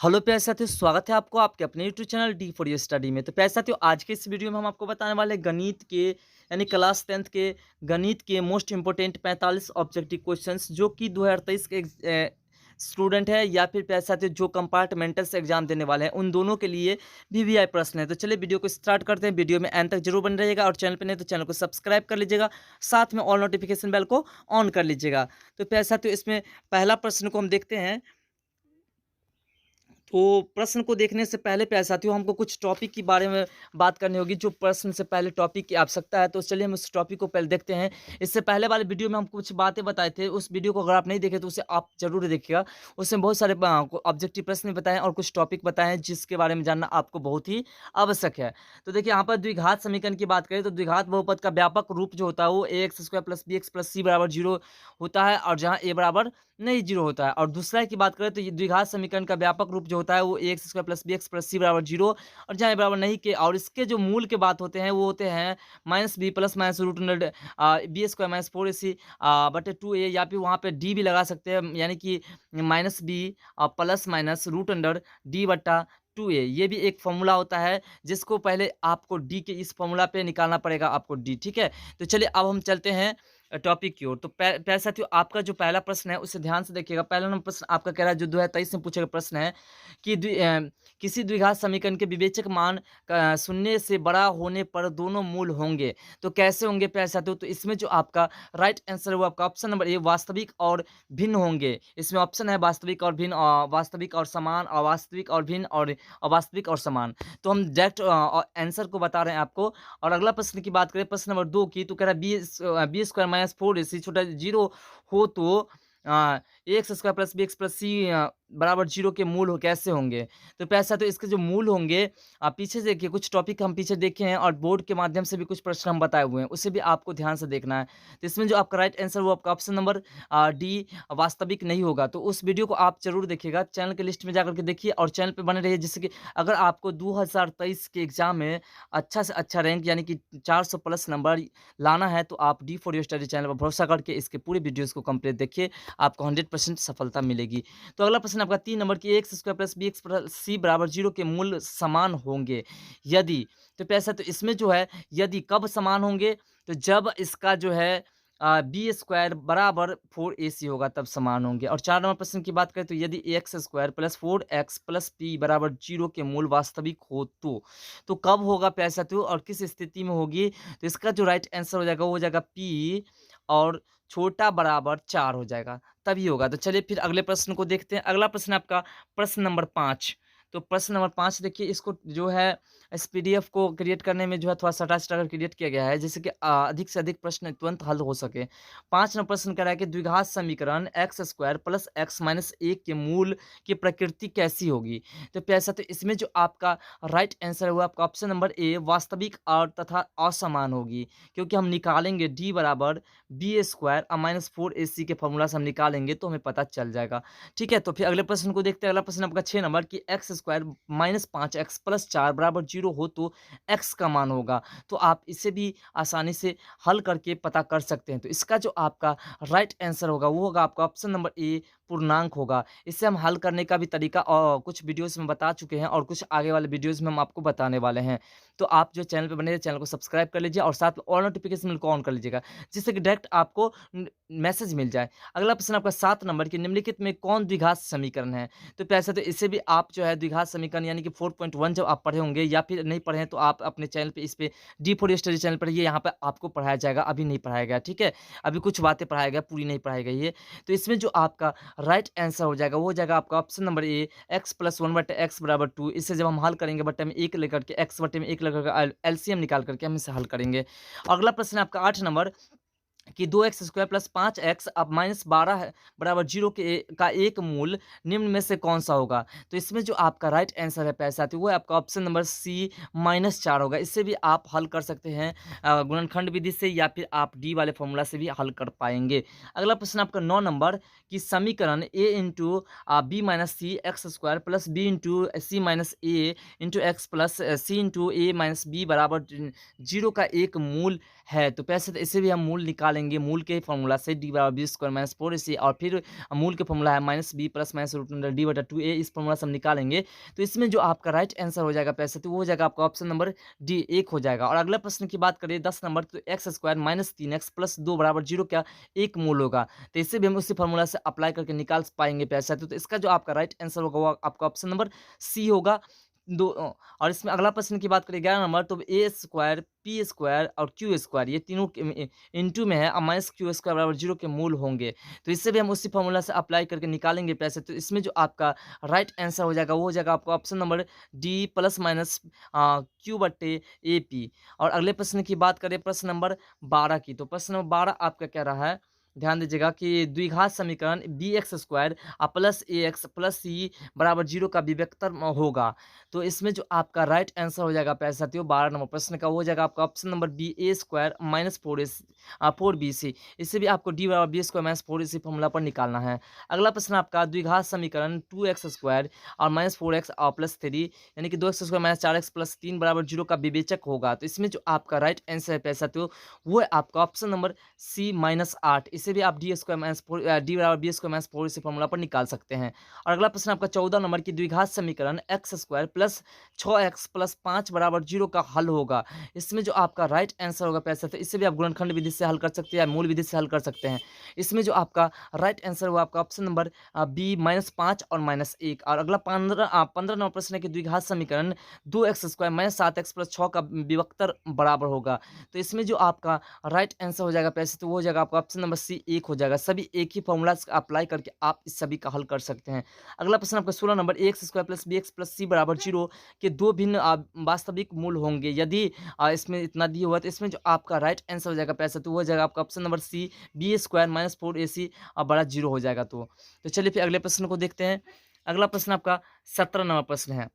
Hello प्यारे साथियों, स्वागत है आपको आपके अपने YouTube channel D for you study में। तो प्यारे साथियों, आज के इस वीडियो में हम आपको बताने वाले हैं गणित के यानी क्लास 10th के गणित के मोस्ट इंपोर्टेंट 45 ऑब्जेक्टिव क्वेश्चंस जो कि 2023 के स्टूडेंट है या फिर प्यारे साथियों जो कंपार्टमेंटल से एग्जाम देने वाले हैं उन दोनों के लिए वीवीआई प्रश्न है। तो चलिए वीडियो को स्टार्ट करते हैं। वीडियो में एंड तक जरूर बन रहिएगा और चैनल पर नहीं तो चैनल को सब्सक्राइब कर लीजिएगा, साथ में ऑल नोटिफिकेशन बेल को ऑन कर लीजिएगा। तो प्यारे साथियों, इसमें पहला प्रश्न को हम देखते हैं। तो प्रश्न को देखने से पहले प्यारे साथियों हमको कुछ टॉपिक के बारे में बात करनी होगी, जो प्रश्न से पहले टॉपिक की आवश्यकता है। तो चलिए हम उस टॉपिक को पहले देखते हैं। इससे पहले वाले वीडियो में हम कुछ बातें बताए थे, उस वीडियो को अगर आप नहीं देखे तो उसे आप जरूर देखिएगा। उसमें बहुत सारे ऑब्जेक्टिव प्रश्न भी बताए हैं और कुछ टॉपिक बताए हैं जिसके बारे में जानना आपको बहुत ही आवश्यक है। तो देखिए यहाँ पर द्विघात समीकरण की बात करें तो द्विघात बहुपद का व्यापक रूप जो होता है वो a x square plus b x plus c बराबर जीरो होता है, और जहाँ ए बराबर नहीं जीरो होता है। और दूसरा की बात करें तो ये द्विघात समीकरण का व्यापक रूप जो होता है वो a x square plus b x plus c बराबर जीरो, और जहाँ ए बराबर नहीं के, और इसके जो मूल के बात होते हैं वो होते हैं minus B plus minus root under b square minus four a c बटे टू ए, या फिर वहाँ पे डी भी लगा सकते हैं, यानी कि minus B plus minus root under D बट्टा टू ए। ये भी एक फॉर्मूला होता है जिसको पहले आपको डी के इस फॉर्मूला पे निकालना पड़ेगा आपको डी, ठीक है। तो चलिए अब हम चलते हैं टॉपिक की ओर। तो प्यारे साथियों, आपका जो पहला प्रश्न है उसे ध्यान से देखिएगा। पहला नंबर प्रश्न आपका कह रहा है, जो 2023 में पूछा गया प्रश्न है कि किसी द्विघात समीकरण के विवेचक मान शून्य से बड़ा होने पर दोनों मूल होंगे। तो कैसे होंगे प्यारे साथियों? तो इसमें जो आपका राइट आंसर है वो आपका ऑप्शन नंबर ए, वास्तविक और भिन्न होंगे। इसमें ऑप्शन है वास्तविक और भिन्न, वास्तविक और समान, अवास्तविक और भिन्न, और अवास्तविक और समान। तो हम डायरेक्ट आंसर को बता रहे हैं आपको। और अगला प्रश्न की बात करें, प्रश्न नंबर 2 की, तो कह रहा है b square minus four a c छोटा जीरो हो तो x square plus b x plus c बराबर जीरो के मूल हो कैसे होंगे? तो पैसा तो इसके जो मूल होंगे, आप पीछे से देखिए, कुछ टॉपिक हम पीछे देखे हैं और बोर्ड के माध्यम से भी कुछ प्रश्न हम बताए हुए हैं, उसे भी आपको ध्यान से देखना है। तो इसमें जो आपका राइट आंसर वो आपका ऑप्शन नंबर डी, वास्तविक नहीं होगा। तो उस वीडियो को आप जरूर देखिएगा, चैनल के लिस्ट में जाकर के देखिए और चैनल पे बने रहिए, जिससे कि अगर आपको 2023 के एग्जाम में अच्छा से अच्छा रैंक यानी कि 400 प्लस नंबर लाना है, तो आप D for your study channel पर भरोसा करके इसके पूरे वीडियोज़ को कंप्लीट देखिए, आपको 100% सफलता मिलेगी। तो अगला प्रश्न आपका 3 नंबर की x square plus b x plus c बराबर जीरो के मूल समान होंगे यदि। तो पैसा तो इसमें जो है यदि कब समान होंगे, तो जब इसका जो है बी स्क्वायर बराबर फोर ए सी होगा तब समान होंगे। और 4 नंबर प्रश्न की बात करें तो यदि x square plus four x plus P बराबर जीरो के मूल वास्तविक हो तो कब होगा पैसा तो और किस स्थिति में होगी? तो इसका जो राइट आंसर हो जाएगा वो हो जाएगा पी और छोटा बराबर 4 हो जाएगा, तभी होगा। तो चलिए फिर अगले प्रश्न को देखते हैं। अगला प्रश्न आपका प्रश्न नंबर 5। तो प्रश्न नंबर 5 देखिए, इसको जो है इस पीडीएफ को क्रिएट करने में जो है थोड़ा सटा-सटा कर क्रिएट किया गया है, जिससे कि अधिक से अधिक प्रश्न तुरंत हल हो सके। 5 नंबर प्रश्न कह रहा है कि द्विघात समीकरण X square plus x minus 1 के मूल की प्रकृति कैसी होगी? तो पैसा तो इसमें जो आपका राइट आंसर है वो आपका ऑप्शन नंबर ए, वास्तविक और तथा असमान होगी, क्योंकि हम निकालेंगे डी बराबर B square minus four a सी के फॉर्मूला से हम निकालेंगे तो हमें पता चल जाएगा, ठीक है। तो फिर अगले प्रश्न को देखते हैं। अगला प्रश्न आपका 6 नंबर की एक्स स्क्वायर माइनस पाँच एक्स प्लस चार बराबर जीरो हो तो एक्स का मान होगा। तो आप इसे भी आसानी से हल करके पता कर सकते हैं। तो इसका जो आपका राइट आंसर होगा वो होगा आपका ऑप्शन नंबर ए, पूर्णांक होगा। इसे हम हल करने का भी तरीका कुछ वीडियोस में बता चुके हैं और कुछ आगे वाले वीडियोस में हम आपको बताने वाले हैं। तो आप जो चैनल पे बने रहिए, चैनल को सब्सक्राइब कर लीजिए और साथ में ऑल नोटिफिकेशन को ऑन कर लीजिएगा, जिससे कि डायरेक्ट आपको मैसेज मिल जाए। अगला प्रश्न आपका 7 नंबर की, निम्नलिखित में कौन द्विघात समीकरण है? तो पैसे तो इसे भी आप जो है द्विघात समीकरण यानी कि 4.1 जब आप पढ़े होंगे या फिर नहीं पढ़े हैं तो आप अपने चैनल पे इस पे डी फॉर स्टडी चैनल पर ये यहाँ पे आपको पढ़ाया जाएगा, अभी नहीं पढ़ाया गया, ठीक है। अभी कुछ बातें पढ़ाया गया, पूरी नहीं पढ़ाई गई है। तो इसमें जो आपका राइट आंसर हो जाएगा वो हो जाएगा आपका option number A, x plus one बटे एक्स बराबर टू। इससे जब हम हल करेंगे बटे में एक लेकर के एक्स बटे में एक लेकर के एलसीएम निकाल करके हम इसे हल करेंगे। अगला प्रश्न आपका 8 नंबर कि दो एक्स स्क्वायर प्लस पाँच एक्स अब माइनस 12 है बराबर जीरो का एक मूल निम्न में से कौन सा होगा? तो इसमें जो आपका राइट आंसर है पैसा वो है आपका ऑप्शन नंबर सी, माइनस 4 होगा। इससे भी आप हल कर सकते हैं गुणनखंड विधि से, या फिर आप डी वाले फॉर्मूला से भी हल कर पाएंगे। अगला प्रश्न आपका 9 नंबर कि समीकरण a into b minus c x square plus b into c minus a into x plus c into a minus b बराबर जीरो का एक मूल है। तो पैसे तो इसे भी हम मूल निकाल निकालेंगे मूल के फॉर्मूला से डी बराबर बी स्क्वायर माइनस 4ac, और फिर मूल के फॉर्मूला है minus B plus minus root under D बटा 2a, इस फॉर्मूला से हम निकालेंगे। तो इसमें जो आपका राइट आंसर हो जाएगा पैसे तो वो हो जाएगा आपका ऑप्शन नंबर डी 1 हो जाएगा। और अगला प्रश्न की बात करें 10 नंबर, तो x square minus 3x plus 2 बराबर 0 क्या 1 मूल होगा। तो इससे भी हम उसी फॉर्मूला से अप्लाई करके निकाल पाएंगे पैसा। तो इसका जो आपका राइट आंसर होगा वो आपका ऑप्शन नंबर सी होगा। और इसमें अगला प्रश्न की बात करें 11 नंबर, तो ए स्क्वायर पी स्क्वायर और क्यू स्क्वायर ये तीनों इनटू में है, और माइनस क्यू स्क्वायर बराबर 0 के मूल होंगे। तो इससे भी हम उसी फॉर्मूला से अप्लाई करके निकालेंगे पैसे। तो इसमें जो आपका राइट आंसर हो जाएगा वो हो जाएगा आपका option number D plus minus Q बट्टे ए पी। और अगले प्रश्न की बात करें प्रश्न नंबर 12 की, तो प्रश्न नंबर 12 आपका क्या रहा है, ध्यान दीजिएगा कि द्विघात समीकरण बी एक्स स्क्वायर प्लस ए एक्स प्लस सी बराबर 0 का विवेक्तर होगा। तो इसमें जो आपका राइट आंसर हो जाएगा प्यारे साथियों 12 नंबर प्रश्न का, वो हो जाएगा आपका ऑप्शन नंबर बी ए स्क्वायर माइनस 4bc। इससे भी आपको डी बराबर B square minus 4ac formula पर निकालना है। अगला प्रश्न आपका द्विघात समीकरण 2x स्क्वायर और माइनस 4x और प्लस 3 यानी कि 2x square minus 4x plus 3 बराबर 0 का विवेचक होगा। तो इसमें जो आपका राइट आंसर है प्यारे साथियों वो है आपका ऑप्शन नंबर सी माइनस 8। इसे भी आप डी स्क्वायर माइनस 4 डी बराबर बी स्क्वायर माइनस 4 इसी फॉर्मूला पर निकाल सकते हैं। और अगला प्रश्न आपका 14 नंबर की द्विघात समीकरण X square plus 6x plus 5 बराबर 0 का हल होगा। इसमें जो आपका राइट आंसर होगा पैसा, तो इससे भी आप गुणनखंड विधि से हल कर सकते हैं या मूल विधि से हल कर सकते हैं। इसमें जो आपका राइट आंसर हुआ आपका ऑप्शन नंबर बी माइनस 5 और माइनस 1। और अगला 15 नंबर प्रश्न है कि द्विघात समीकरण 2x square minus 7x plus 6 का विभक्तर बराबर होगा। तो इसमें जो आपका राइट आंसर हो जाएगा पैसे, तो वो हो जाएगा आपका ऑप्शन नंबर सी 1 हो जाएगा। सभी एक ही फॉर्मूला अप्लाई करके आप इस सभी का हल कर सकते हैं। अगला प्रश्न आपका 16 number x square plus b x plus c बराबर 0 के दो भिन्न वास्तविक मूल होंगे यदि इसमें इतना दिया हुआ। तो इसमें जो आपका राइट आंसर हो जाएगा पैसा, तो वो हो जाएगा आपका option number C B square minus 4ac बड़ा 0 हो जाएगा। तो चलिए फिर अगले प्रश्न को देखते हैं। अगला प्रश्न आपका 17 नंबर प्रश्न है,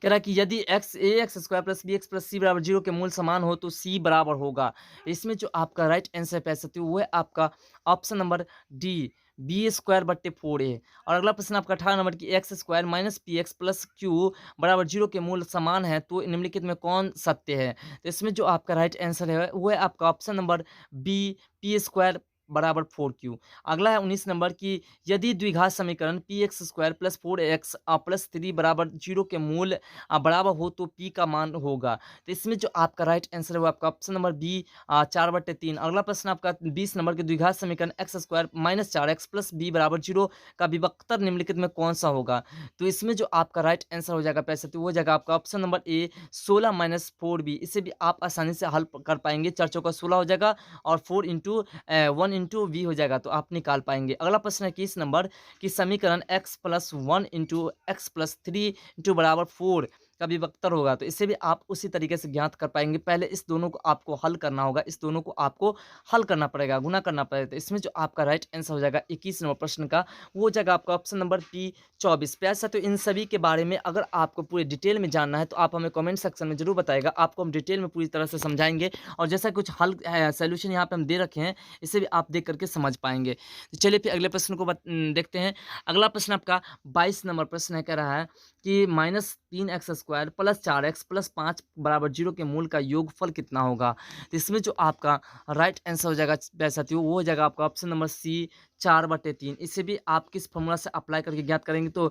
कह रहा है कि यदि x square plus b x plus c बराबर 0 के मूल समान हो तो सी बराबर होगा। इसमें जो आपका राइट आंसर पैसा सकते हो वो है आपका option number D B square बट्टे 4a। और अगला प्रश्न आपका 18 नंबर की x square minus P X plus Q बराबर 0 के मूल समान है तो निम्नलिखित में कौन सत्य है। तो इसमें जो आपका राइट आंसर है वो है आपका option number B P square बराबर 4q। अगला है 19 नंबर की यदि द्विघात समीकरण P x square plus 4x plus 3 बराबर 0 के मूल बराबर हो तो p का मान होगा। तो इसमें जो आपका राइट आंसर है वो आपका ऑप्शन नंबर बी 4/3। अगला प्रश्न आपका 20 नंबर के द्विघात समीकरण X square minus 4x plus B बराबर 0 का विभक्तर निम्नलिखित में कौन सा होगा। तो इसमें जो आपका राइट आंसर हो जाएगा पैसे, तो वो जाएगा आपका option number A 16 minus 4b। इसे भी आप आसानी से हल कर पाएंगे, 4 चौका 16 हो जाएगा और 4 इंटू 1 इंटू वी हो जाएगा, तो आप निकाल पाएंगे। अगला प्रश्न है 21 नंबर की समीकरण x plus 1 into x plus 3 into बराबर 4 का विभक्तर होगा। तो इसे भी आप उसी तरीके से ज्ञात कर पाएंगे। पहले इस दोनों को आपको हल करना होगा, इस दोनों को आपको हल करना पड़ेगा, गुना करना पड़ेगा। तो इसमें जो आपका राइट आंसर हो जाएगा 21 नंबर प्रश्न का, वो हो जाएगा आपका ऑप्शन नंबर पी 24। पैसा तो इन सभी के बारे में अगर आपको पूरे डिटेल में जानना है तो आप हमें कमेंट सेक्शन में जरूर बताएगा, आपको हम डिटेल में पूरी तरह से समझाएंगे। और जैसा कुछ हल सोल्यूशन यहाँ पे हम दे रखे हैं इसे भी आप देख करके समझ पाएंगे। तो चलिए फिर अगले प्रश्न को देखते हैं। अगला प्रश्न आपका 22 नंबर प्रश्न है, कह रहा है कि minus 3x square plus 4x plus 5 बराबर 0 के मूल का योगफल कितना होगा। तो इसमें जो आपका राइट आंसर हो जाएगा साथियों वो हो जाएगा आपका ऑप्शन नंबर सी 4/3। इसे भी आप किस फॉर्मूला से अप्लाई करके ज्ञात करेंगे, तो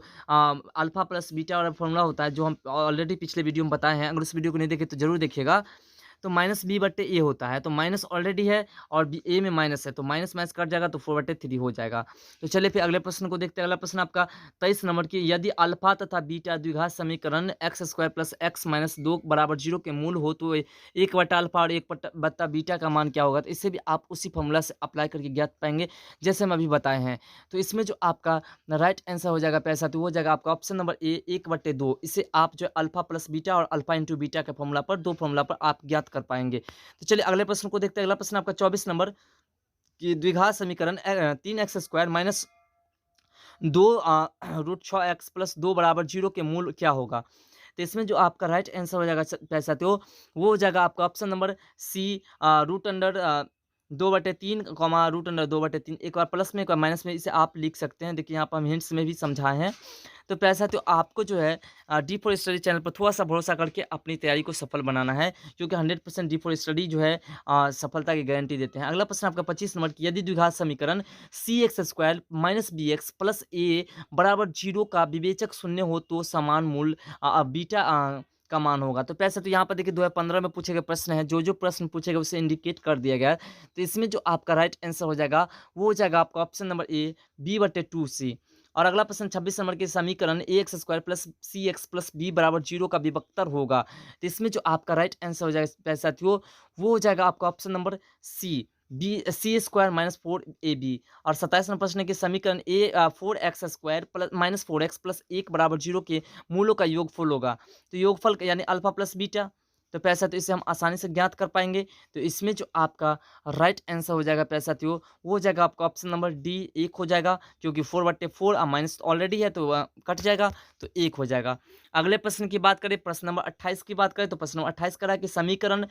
अल्फा प्लस बीटा वाला फॉर्मूला होता है जो हम ऑलरेडी पिछले वीडियो में बताए हैं। अगर उस वीडियो को नहीं देखे तो जरूर देखिएगा। तो माइनस b/a होता है, तो माइनस ऑलरेडी है और a में माइनस है, तो माइनस माइनस कट जाएगा तो 4/3 हो जाएगा। तो चलिए फिर अगले प्रश्न को देखते हैं। अगला प्रश्न आपका 23 नंबर की यदि अल्फा तथा बीटा द्विघात समीकरण X square plus x minus 2 बराबर 0 के मूल हो तो 1/अल्फा और 1/बीटा का मान क्या होगा। तो इससे भी आप उसी फॉर्मूला से अप्लाई करके ज्ञात पाएंगे जैसे हम अभी बताए हैं। तो इसमें जो आपका राइट आंसर हो जाएगा पैसा, तो वो जाएगा आपका ऑप्शन नंबर ए 1/2। इसे आप जो अल्फा प्लस बीटा और अल्फा इंटू बीटा के फॉर्मूला पर दो फॉर्मूला पर आप ज्ञात कर पाएंगे। तो चलिए अगले प्रश्न को देखते हैं। अगला प्रश्न आपका 24 नंबर की द्विघात समीकरण 3x square minus 2 root 6x plus 2 बराबर 0 के मूल क्या होगा। तो इसमें जो आपका राइट आंसर हो जाएगा पैसा, तो वो हो जाएगा आपका option number C root under 2/3 comma root under 2/3 एक बार प्लस में एक बार माइनस में इसे आप लिख सकते हैं। देखिए यहाँ पर हम हिंट्स में भी समझाए हैं। तो प्यारे साथियों आपको जो है डी फॉर स्टडी चैनल पर थोड़ा-सा भरोसा करके अपनी तैयारी को सफल बनाना है, क्योंकि 100% डी फॉर स्टडी जो है सफलता की गारंटी देते हैं। अगला प्रश्न आपका 25 नंबर की, यदि द्विघात समीकरण cx² minus bx plus a बराबर 0 का विवेचक शून्य हो तो समान मूल बीटा का मान होगा। तो प्यारे साथियों यहाँ पर देखिए 2015 में पूछे गए प्रश्न है, जो प्रश्न पूछे गए उसे इंडिकेट कर दिया गया है। तो इसमें जो आपका राइट आंसर हो जाएगा वो हो जाएगा आपका ऑप्शन नंबर ए b/2c। और अगला प्रश्न 26 नंबर के, समीकरण ax² plus cx plus b बराबर 0 का विभक्तर होगा। तो इसमें जो आपका राइट आंसर हो जाएगा प्यारे साथियों वो हो जाएगा आपका ऑप्शन नंबर सी c² माइनस 4ab। और 27 नंबर प्रश्न के, समीकरण 4x² plus minus 4x plus 1 बराबर 0 के मूलों का योगफल होगा। तो योगफल यानी अल्फा प्लस बीटा। तो पैसा तो इसे हम आसानी से ज्ञात कर पाएंगे। तो इसमें जो आपका राइट आंसर हो जाएगा प्यारे साथियों वो हो जाएगा आपका ऑप्शन नंबर डी 1 हो जाएगा, क्योंकि 4/4 माइनस ऑलरेडी है तो कट जाएगा, तो 1 हो जाएगा। अगले प्रश्न की बात करें, प्रश्न नंबर 28 की बात करें, तो प्रश्न नंबर 28 करा कि समीकरण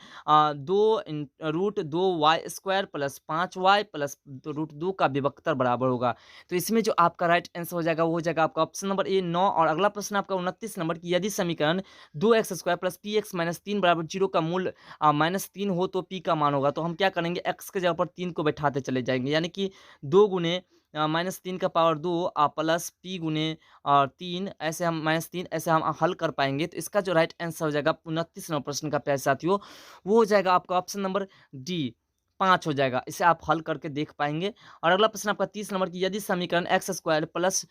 2√2y² plus 5y plus root 2 का विभक्तर बराबर होगा। तो इसमें जो आपका राइट आंसर हो जाएगा वो हो जाएगा आपका ऑप्शन नंबर ए 9। और अगला प्रश्न आपका 29 नंबर की, यदि समीकरण 2x² प्लस px माइनस 3 बराबर 0 का मूल -3 हो तो p का मान होगा। तो हम क्या करेंगे, x के जगह पर 3 को बैठाते चले जाएंगे, यानी कि 2 गुने -3 का पावर 2 प्लस p गुने 3, ऐसे हम -3 ऐसे हम हल कर पाएंगे। तो इसका जो राइट आंसर हो जाएगा 29 नंबर प्रश्न का प्यारे साथियों वो हो जाएगा आपका ऑप्शन नंबर डी 5 हो जाएगा। इसे आप हल करके देख पाएंगे। और अगला प्रश्न आपका 30 नंबर की, यदि समीकरण x² प्लस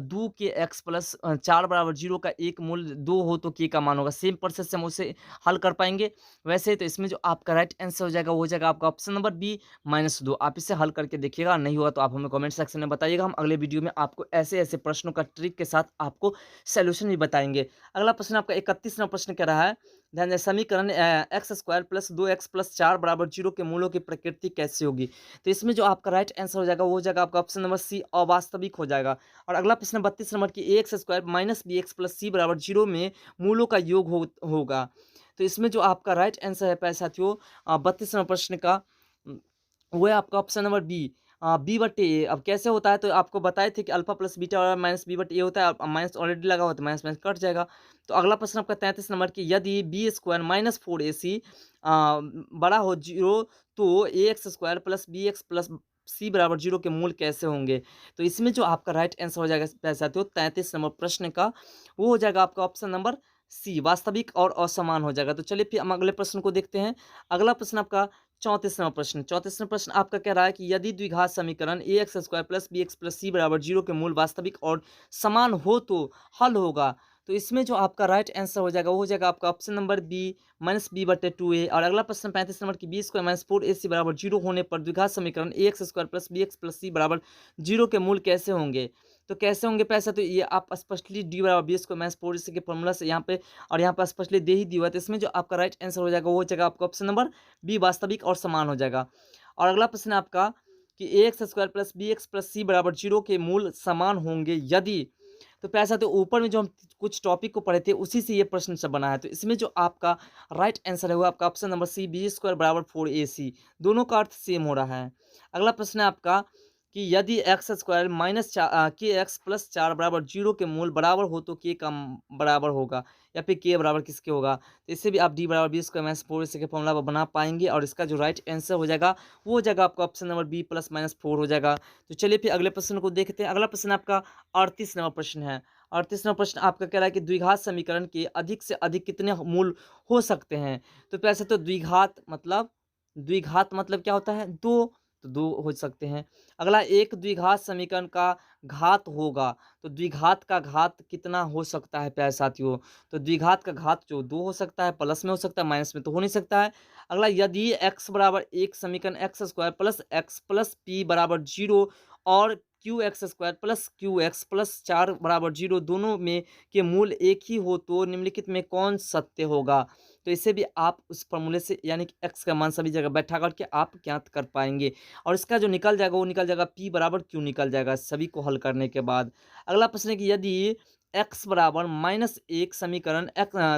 2 के x प्लस 4 बराबर 0 का एक मूल 2 हो तो k का मान होगा। सेम प्रोसेस से हम उसे हल कर पाएंगे। वैसे तो इसमें जो आपका राइट आंसर हो जाएगा वो हो जाएगा आपका ऑप्शन नंबर बी -2। आप इसे हल करके देखिएगा, नहीं हुआ तो आप हमें कमेंट सेक्शन में बताइएगा। हम अगले वीडियो में आपको ऐसे ऐसे प्रश्नों का ट्रिक के साथ आपको सोल्यूशन भी बताएंगे। अगला प्रश्न आपका 31 नंबर प्रश्न कह रहा है, ध्यान दें, समीकरण x² प्लस 2x प्लस 4 बराबर 0 के मूलों की प्रकृति कैसी होगी। तो इसमें जो आपका राइट आंसर हो जाएगा वो हो जाएगा आपका ऑप्शन नंबर सी अवास्तविक हो जाएगा। और अगला प्रश्न 32 नंबर की, ax² minus bx plus c बराबर 0 में मूलों का योग होगा। तो इसमें जो आपका राइट आंसर है प्यारे साथियों 32 नंबर प्रश्न का वो है आपका ऑप्शन नंबर बी b/a। अब कैसे होता है, तो आपको बताए थे कि अल्फा प्लस बीटा और माइनस b/a होता है। अब माइनस ऑलरेडी लगा हुआ तो माइनस माइनस कट जाएगा। तो अगला प्रश्न आपका 33 नंबर की, यदि b² माइनस 4ac बड़ा हो 0 तो ax² plus bx plus c बराबर 0 के मूल कैसे होंगे। तो इसमें जो आपका राइट आंसर हो जाएगा प्यारे साथियों 33 नंबर प्रश्न का वो हो जाएगा आपका ऑप्शन नंबर सी वास्तविक और असमान हो जाएगा। तो चलिए फिर हम अगले प्रश्न को देखते हैं। अगला प्रश्न आपका 34वां प्रश्न। 34वां प्रश्न आपका कह रहा है कि यदि द्विघात समीकरण ax² plus bx plus c बराबर 0 के मूल वास्तविक और समान हो तो हल होगा। तो इसमें जो आपका राइट आंसर हो जाएगा वो हो जाएगा आपका ऑप्शन नंबर बी -b/2a। और अगला प्रश्न 35 नंबर की, b² माइनस 4ac बराबर 0 होने पर द्विघात समीकरण ax² plus bx plus c बराबर 0 के मूल कैसे होंगे। तो कैसे होंगे पैसा, तो ये आप स्पष्टली डी बराबर b² माइनस 4ac के फॉर्मूला से यहाँ पे और यहाँ पर स्पष्टली दे ही दिया हुआ है। तो इसमें जो आपका राइट आंसर हो जाएगा वो हो जाएगा आपका ऑप्शन नंबर बी वास्तविक और समान हो जाएगा। और अगला प्रश्न आपका कि ax² plus bx plus c बराबर 0 के मूल समान होंगे यदि। तो पैसा तो ऊपर में जो हम कुछ टॉपिक को पढ़े थे उसी से ये प्रश्न सब बना है। तो इसमें जो आपका राइट आंसर है वो आपका ऑप्शन नंबर सी b² बराबर 4ac। दोनों का अर्थ सेम हो रहा है। अगला प्रश्न है आपका कि यदि x² माइनस kx प्लस 4 बराबर 0 के मूल बराबर हो तो k का बराबर होगा, या फिर k बराबर किसके होगा। तो इससे भी आप डी बराबर b² माइनस 4ac के फॉर्मूला बना पाएंगे। और इसका जो राइट आंसर हो जाएगा वो हो जाएगा आपका ऑप्शन नंबर बी +-4 हो जाएगा। तो चलिए फिर अगले प्रश्न को देखते हैं। अगला प्रश्न आपका 38 नंबर प्रश्न है। 38वां प्रश्न आपका कह रहा है कि द्विघात समीकरण के अधिक से अधिक कितने मूल हो सकते हैं। तो पैसे तो द्विघात मतलब क्या होता है, दो, तो दो हो सकते हैं। अगला, एक द्विघात समीकरण का घात होगा तो द्विघात का घात कितना हो सकता है प्यारे साथियों। तो द्विघात का घात जो 2 हो सकता है, प्लस में हो सकता है, माइनस में तो हो नहीं सकता है। अगला, यदि x बराबर 1 समीकरण x² plus x plus p बराबर 0 और qx² प्लस qx प्लस 4 बराबर 0 दोनों में के मूल एक ही हो तो निम्नलिखित में कौन सत्य होगा। तो इसे भी आप उस फॉर्मूले से यानी कि x का मान सभी जगह बैठा करके आप ज्ञात कर पाएंगे। और इसका जो निकल जाएगा वो निकल जाएगा p बराबर q निकल जाएगा सभी को हल करने के बाद। अगला प्रश्न है कि यदि एक्स बराबर -1 समीकरण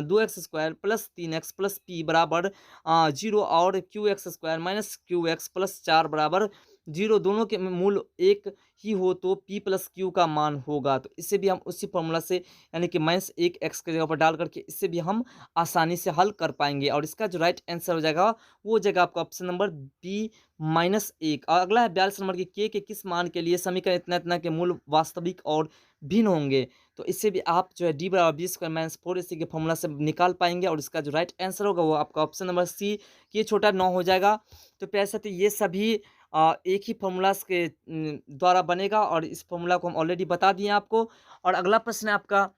2x² plus 3x plus p बराबर 0 और qx² माइनस qx प्लस 4 बराबर 0 दोनों के मूल एक ही हो तो p प्लस q का मान होगा। तो इससे भी हम उसी फॉर्मूला से यानी कि -1 x की जगह पर डाल करके इससे भी हम आसानी से हल कर पाएंगे। और इसका जो राइट आंसर हो जाएगा वो हो जाएगा आपका ऑप्शन नंबर बी -1। और अगला है 42 नंबर की के किस मान के लिए समीकरण इतना इतना के मूल वास्तविक और भिन्न होंगे। तो इससे भी आप जो है डी बराबर बी स्क्वायर माइनस 4 इसी के फॉर्मूला से निकाल पाएंगे। और इसका जो राइट आंसर होगा वो आपका ऑप्शन नंबर सी ये छोटा 9 हो जाएगा। तो प्यारे साथी ये सभी एक ही फॉर्मूलाज के द्वारा बनेगा और इस फॉर्मूला को हम ऑलरेडी बता दिए आपको। और अगला प्रश्न है आपका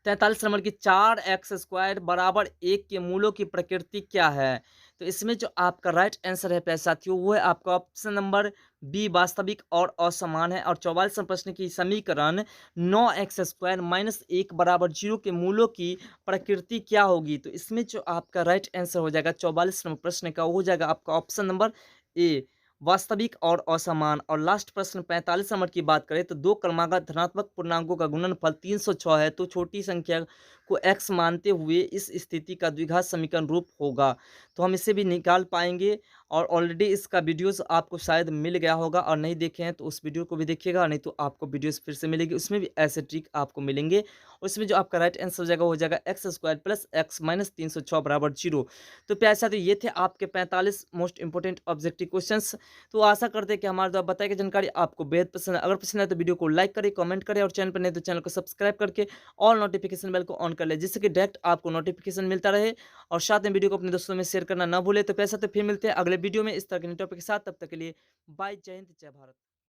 43 नंबर की 4x² बराबर 1 के मूलों की प्रकृति क्या है। तो इसमें जो आपका राइट आंसर है प्यारे साथियों वो है आपका ऑप्शन नंबर बी वास्तविक और असमान है। और 44 प्रश्न की समीकरण 9x² माइनस 1 बराबर 0 के मूलों की प्रकृति क्या होगी। तो इसमें जो आपका राइट आंसर हो जाएगा 44 नंबर प्रश्न का वो हो जाएगा आपका ऑप्शन नंबर ए वास्तविक और असमान। और लास्ट प्रश्न 45 नंबर की बात करें तो दो क्रमागत धनात्मक पूर्णांकों का गुणनफल 306 है तो छोटी संख्या को x मानते हुए इस स्थिति का द्विघात समीकरण रूप होगा। तो हम इसे भी निकाल पाएंगे। और ऑलरेडी इसका वीडियोस आपको शायद मिल गया होगा और नहीं देखे हैं तो उस वीडियो को भी देखिएगा, नहीं तो आपको वीडियोस फिर से मिलेगी, उसमें भी ऐसे ट्रिक आपको मिलेंगे। और इसमें जो आपका राइट आंसर हो जाएगा वो हो जाएगा x² प्लस x माइनस 306 बराबर 0। तो प्यारे साथियों ये थे आपके 45 मोस्ट इंपोर्टेंट ऑब्जेक्टिव क्वेश्चंस। तो आशा करते हैं कि हमारे द्वारा बताई गई जानकारी आपको बेहद पसंद है। अगर पसंद है तो वीडियो को लाइक करें, कमेंट करें और चैनल पर नहीं तो चैनल को सब्सक्राइब करके ऑल नोटिफिकेशन बेल को ऑन कर ले जिससे कि डायरेक्ट आपको नोटिफिकेशन मिलता रहे। और साथ में वीडियो को अपने दोस्तों में शेयर करना ना भूले। तो पैसा तो फिर मिलते हैं अगले वीडियो में इस तरह के टॉपिक के साथ, तब तक के लिए बाय, जय हिंद, जय भारत।